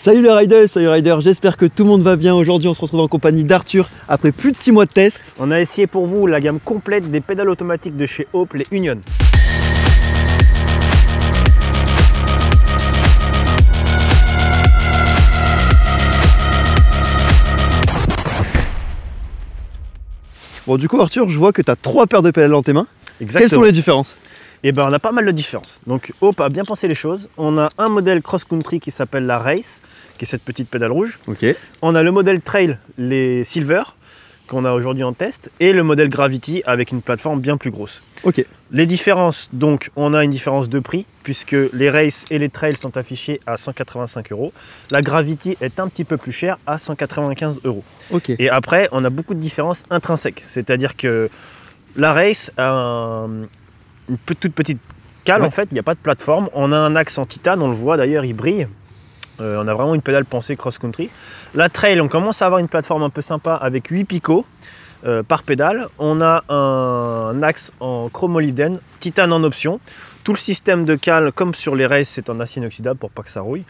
Salut les riders, j'espère que tout le monde va bien. Aujourd'hui on se retrouve en compagnie d'Arthur après plus de 6 mois de test. On a essayé pour vous la gamme complète des pédales automatiques de chez Hope, les Union. Bon du coup Arthur, je vois que tu as 3 paires de pédales dans tes mains. Exactement. Quelles sont les différences? Eh ben, on a pas mal de différences. Donc Hope a bien pensé les choses. On a un modèle cross-country qui s'appelle la Race, qui est cette petite pédale rouge. Ok. On a le modèle Trail, les Silver, qu'on a aujourd'hui en test, et le modèle Gravity avec une plateforme bien plus grosse. Ok. Les différences, donc on a une différence de prix, puisque les Race et les Trail sont affichés à 185 €. La Gravity est un petit peu plus chère, à 195 €. Ok. Et après, on a beaucoup de différences intrinsèques. C'est-à-dire que la Race a une toute petite cale, en fait, il n'y a pas de plateforme. On a un axe en titane, on le voit d'ailleurs, il brille. On a vraiment une pédale pensée cross-country. La Trail, on commence à avoir une plateforme un peu sympa avec 8 picots par pédale. On a un axe en chromolybdène, titane en option. Tout le système de cale, comme sur les Race, c'est en acier inoxydable pour pas que ça rouille.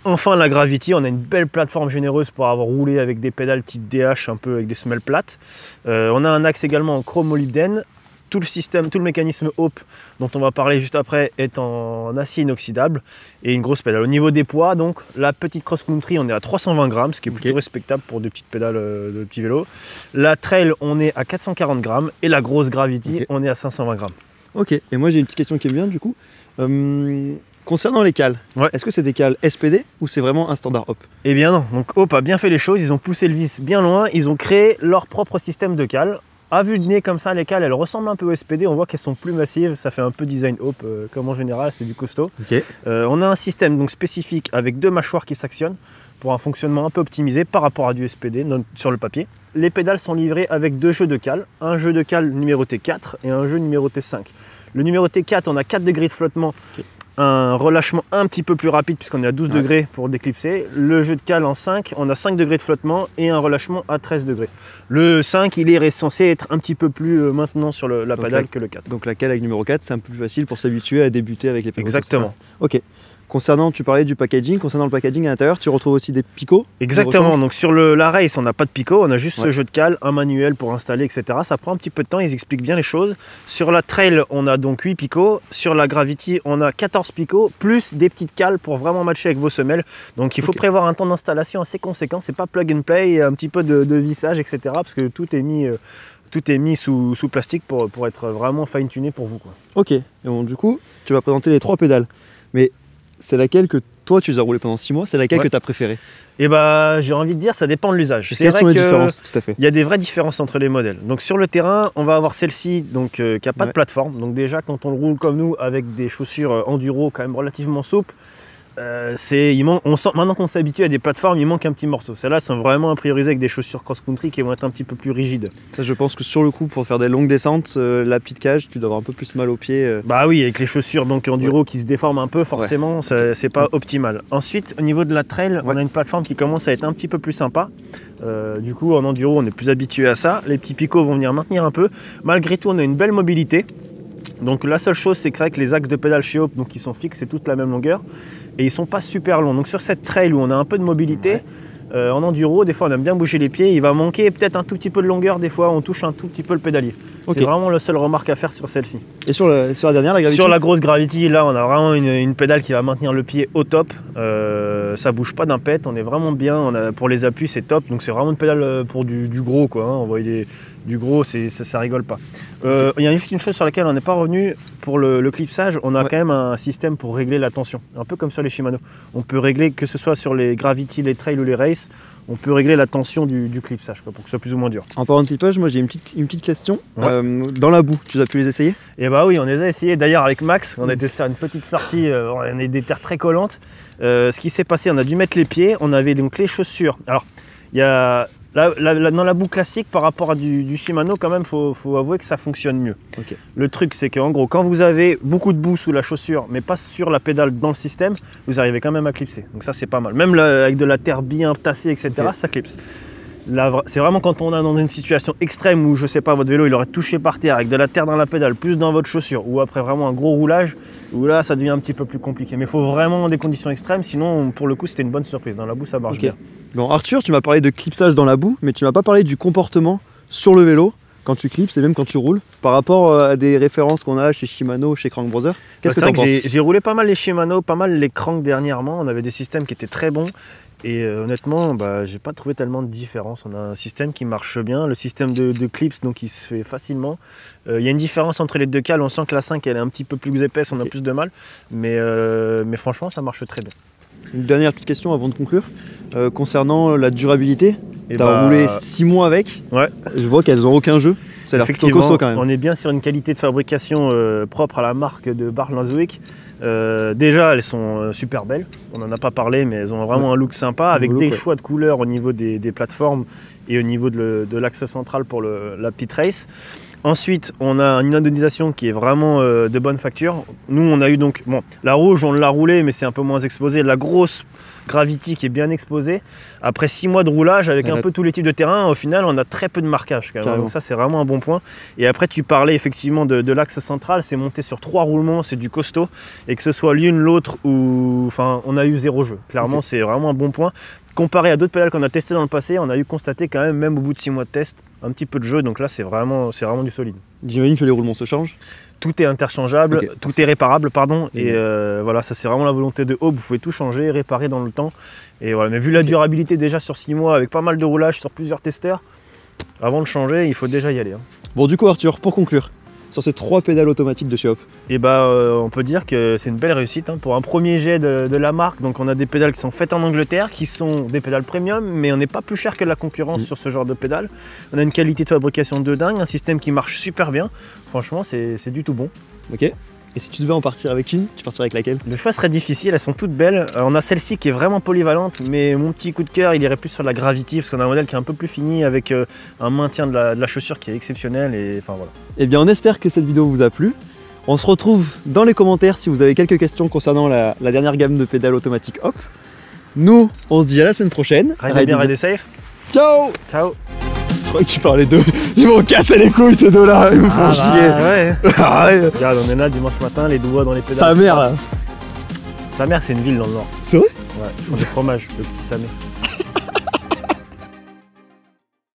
Enfin, la Gravity, on a une belle plateforme généreuse pour avoir roulé avec des pédales type DH, un peu avec des semelles plates. On a un axe également en chromolybdène. Tout le système, tout le mécanisme Hope dont on va parler juste après est en acier inoxydable et une grosse pédale. Au niveau des poids, donc la petite cross-country, on est à 320 grammes, ce qui est plutôt respectable pour des petites pédales de petits vélos. La Trail, on est à 440 grammes et la grosse Gravity, on est à 520 grammes. Ok, et moi j'ai une petite question qui me vient du coup. Concernant les cales, est-ce que c'est des cales SPD ou c'est vraiment un standard Hope? Eh bien non, donc Hope a bien fait les choses, ils ont poussé le vis bien loin, ils ont créé leur propre système de cales. À vue de nez comme ça, les cales, elles ressemblent un peu au SPD, on voit qu'elles sont plus massives, ça fait un peu design Hope, comme en général, c'est du costaud. Okay. On a un système donc spécifique avec 2 mâchoires qui s'actionnent pour un fonctionnement un peu optimisé par rapport à du SPD sur le papier. Les pédales sont livrées avec 2 jeux de cales, un jeu de cales numéroté 4 et un jeu numéroté 5. Le numéroté 4, on a 4 degrés de flottement. Un relâchement un petit peu plus rapide puisqu'on est à 12 degrés pour déclipser. Le jeu de cale en 5, on a 5 degrés de flottement et un relâchement à 13 degrés. Le 5, il est censé être un petit peu plus maintenant sur la pédale que le 4. Donc la cale avec numéro 4, c'est un peu plus facile pour s'habituer à débuter avec les pédales. Exactement. Ok. Concernant, tu parlais du packaging, concernant le packaging à l'intérieur, tu retrouves aussi des picots? Exactement, donc sur la Race, on n'a pas de picot, on a juste ce jeu de cale, un manuel pour installer, etc. Ça prend un petit peu de temps, ils expliquent bien les choses. Sur la Trail, on a donc 8 picots. Sur la Gravity, on a 14 picots, plus des petites cales pour vraiment matcher avec vos semelles. Donc il faut prévoir un temps d'installation assez conséquent, c'est pas plug and play, un petit peu de vissage, etc. Parce que tout est mis sous plastique pour être vraiment fine-tuné pour vous, quoi. Ok, et bon, du coup, tu vas présenter les 3 pédales. Mais c'est laquelle que toi tu les as roulé pendant 6 mois, c'est laquelle que tu as préférée? Et bah j'ai envie de dire ça dépend de l'usage. Quelles sont les différences? Tout à fait. Il y a des vraies différences entre les modèles. Donc sur le terrain, on va avoir celle-ci qui n'a pas de plateforme. Donc déjà quand on le roule comme nous avec des chaussures enduro quand même relativement souples, on sent, maintenant qu'on s'est habitué à des plateformes, il manque un petit morceau. Celles-là sont vraiment à prioriser avec des chaussures cross-country qui vont être un petit peu plus rigides. Ça, je pense que sur le coup, pour faire des longues descentes, la petite cage, tu dois avoir un peu plus mal aux pieds. Bah oui, avec les chaussures donc enduro qui se déforment un peu, forcément, c'est pas optimal. Ensuite, au niveau de la Trail, on a une plateforme qui commence à être un petit peu plus sympa. Du coup, en enduro, on est plus habitué à ça. Les petits picots vont venir maintenir un peu. Malgré tout, on a une belle mobilité. Donc la seule chose, c'est que les axes de pédale chez Hope, donc ils sont fixes, c'est toute la même longueur et ils sont pas super longs. Donc sur cette Trail où on a un peu de mobilité, en enduro, des fois on aime bien bouger les pieds, il va manquer peut-être un tout petit peu de longueur, des fois on touche un tout petit peu le pédalier. C'est vraiment la seule remarque à faire sur celle-ci. Et sur la dernière, la Gravity? Sur la grosse Gravity, là on a vraiment une pédale qui va maintenir le pied au top. Ça bouge pas d'un pet, on est vraiment bien, pour les appuis c'est top. Donc c'est vraiment une pédale pour du gros, quoi, hein. On voit du gros, ça rigole pas. Il y a juste une chose sur laquelle on n'est pas revenu, pour le clipsage, on a quand même un système pour régler la tension, un peu comme sur les Shimano. On peut régler, que ce soit sur les Gravity, les Trail ou les Race, on peut régler la tension du clipsage, quoi, pour que ce soit plus ou moins dur. En parlant de clipage, moi j'ai une petite question. Dans la boue, tu as pu les essayer? Et bah oui, on les a essayés. D'ailleurs avec Max, on a été se faire une petite sortie, on a des terres très collantes. Ce qui s'est passé, on a dû mettre les pieds, on avait donc les chaussures. Alors, il y a dans la boue classique par rapport à du Shimano, quand même, faut avouer que ça fonctionne mieux. Le truc, c'est qu'en gros, quand vous avez beaucoup de boue sous la chaussure, mais pas sur la pédale dans le système, vous arrivez quand même à clipser. Donc ça, c'est pas mal. Même avec de la terre bien tassée, etc., ça clipse. C'est vraiment quand on est dans une situation extrême où, je sais pas, votre vélo il aurait touché par terre avec de la terre dans la pédale, plus dans votre chaussure, ou après vraiment un gros roulage, où là ça devient un petit peu plus compliqué. Mais il faut vraiment des conditions extrêmes, sinon pour le coup c'était une bonne surprise. Dans la boue ça marche bien. Bon Arthur, tu m'as parlé de clipsage dans la boue, mais tu m'as pas parlé du comportement sur le vélo quand tu clipses et même quand tu roules, par rapport à des références qu'on a chez Shimano, chez Crank Brothers. Qu'est-ce que tu en penses? J'ai roulé pas mal les Shimano, pas mal les Crank dernièrement, on avait des systèmes qui étaient très bons. Et honnêtement, j'ai pas trouvé tellement de différence. On a un système qui marche bien, le système de clips donc il se fait facilement. Il y a une différence entre les deux cales, on sent que la 5 elle est un petit peu plus épaisse, on a plus de mal, mais franchement ça marche très bien. Une dernière petite question avant de conclure, concernant la durabilité. Tu as roulé 6 mois avec, ouais. Je vois qu'elles n'ont aucun jeu. Ça a l'air plutôt costaud quand même. On est bien sur une qualité de fabrication propre à la marque de Barthes-Lanswick. Déjà elles sont super belles, on n'en a pas parlé mais elles ont vraiment un look sympa avec des choix de couleurs au niveau des plateformes et au niveau de l'axe central pour la petite race. Ensuite on a une indemnisation qui est vraiment de bonne facture. Nous on a eu donc, bon la rouge on l'a roulée mais c'est un peu moins exposé, la grosse Gravity qui est bien exposée. Après 6 mois de roulage avec un peu tous les types de terrain, au final on a très peu de marquage quand même. Donc ça c'est vraiment un bon point. Et après tu parlais effectivement de l'axe central, c'est monté sur 3 roulements, c'est du costaud. Et que ce soit l'une, l'autre ou... Enfin on a eu 0 jeu. Clairement c'est vraiment un bon point. Comparé à d'autres pédales qu'on a testées dans le passé, on a eu constaté quand même au bout de 6 mois de test, un petit peu de jeu. Donc là c'est vraiment du solide. J'imagine que les roulements se changent. Tout est interchangeable, tout est réparable, pardon. Et voilà, ça c'est vraiment la volonté de Hope. Vous pouvez tout changer, réparer dans le temps. Et voilà, mais vu la durabilité déjà sur 6 mois, avec pas mal de roulage sur plusieurs testeurs, avant de changer, il faut déjà y aller. Hein. Bon, du coup, Arthur, pour conclure, sur ces 3 pédales automatiques de chez Hope, et on peut dire que c'est une belle réussite hein, pour un premier jet de la marque. Donc on a des pédales qui sont faites en Angleterre, qui sont des pédales premium, mais on n'est pas plus cher que la concurrence sur ce genre de pédales. On a une qualité de fabrication de dingue, un système qui marche super bien. Franchement, c'est du tout bon. Ok. Et si tu devais en partir avec une, tu partirais avec laquelle? Le choix serait difficile, elles sont toutes belles. On a celle-ci qui est vraiment polyvalente, mais mon petit coup de cœur, il irait plus sur la Gravity, parce qu'on a un modèle qui est un peu plus fini, avec un maintien de la chaussure qui est exceptionnel. Et enfin voilà. Eh bien, on espère que cette vidéo vous a plu. On se retrouve dans les commentaires si vous avez quelques questions concernant la dernière gamme de pédales automatiques Hope. Nous, on se dit à la semaine prochaine. Ride bien, ride safe. Ciao. Ciao. Je crois que tu parlais d'eux. Ils m'ont cassé les couilles ces deux-là, ils me font chier. Ouais. Ouais. Regarde, on est là dimanche matin, les doigts dans les pédales. Sa mère là. Sa mère, c'est une ville dans le nord. C'est vrai? Ouais, ils font des fromages, le petit Samé.